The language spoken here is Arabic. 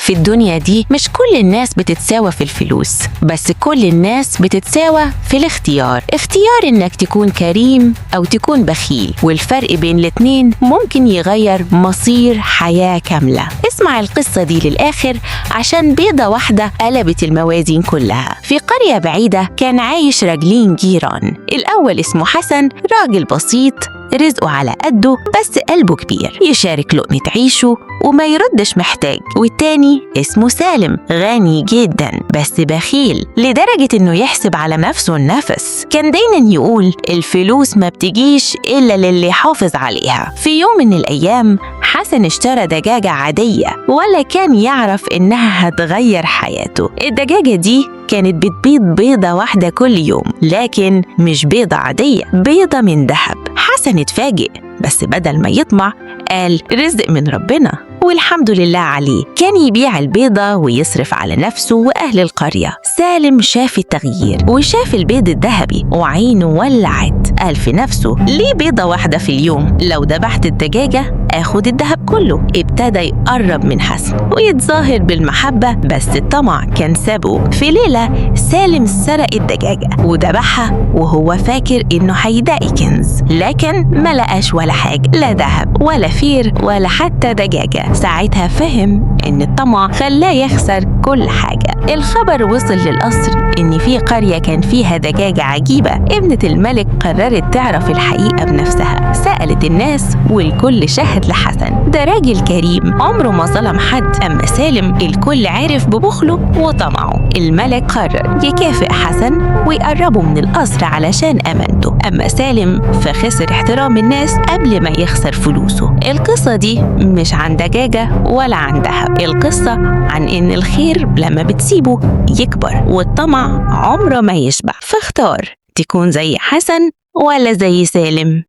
في الدنيا دي مش كل الناس بتتساوى في الفلوس، بس كل الناس بتتساوى في اختيار إنك تكون كريم أو تكون بخيل، والفرق بين الاتنين ممكن يغير مصير حياة كاملة. اسمع القصة دي للآخر عشان بيضة واحدة قلبت الموازين كلها. في قرية بعيدة كان عايش راجلين جيران، الأول اسمه حسن، راجل بسيط رزقه على قده بس قلبه كبير، يشارك لقمة عيشه وما يردش محتاج. والتاني اسمه سالم، غني جدا بس بخيل لدرجة انه يحسب على نفسه النفس. كان دايما يقول الفلوس ما بتجيش إلا للي حافظ عليها. في يوم من الأيام حسن اشترى دجاجة عادية ولا كان يعرف إنها هتغير حياته. الدجاجة دي كانت بتبيض بيضة واحدة كل يوم، لكن مش بيضة عادية، بيضة من ذهب. حسن اتفاجئ بس بدل ما يطمع قال رزق من ربنا والحمد لله عليه. كان يبيع البيضة ويصرف على نفسه وأهل القرية. سالم شاف التغيير وشاف البيض الذهبي وعينه ولعت، قال في نفسه ليه بيضة واحدة في اليوم؟ لو ذبحت الدجاجة آخد الذهب كله. ابتدى يقرب من حسن ويتظاهر بالمحبة، بس الطمع كان سابه. في ليلة سالم سرق الدجاجة وذبحها وهو فاكر إنه هيلاقي كنز، لكن ما لقاش ولا حاجة، لا ذهب ولا فير ولا حتى دجاجة. ساعتها فهم إن الطمع خلاه يخسر كل حاجة. الخبر وصل للقصر إن في قرية كان فيها دجاجة عجيبة. ابنة الملك قررت تعرف الحقيقة بنفسها، سألت الناس والكل شهد لحسن ده راجل كريم عمره ما ظلم حد. أما سالم الكل عرف ببخله وطمعه. الملك قرر يكافئ حسن ويقربه من القصر علشان أمانته. أما سالم فخسر احترام الناس قبل ما يخسر فلوسه. القصة دي مش عن دجاجة ولا عن ذهب، القصة عن إن الخير لما بتسيبه يكبر والطمع عمره ما يشبع. فاختار تكون زي حسن ولا زي سالم.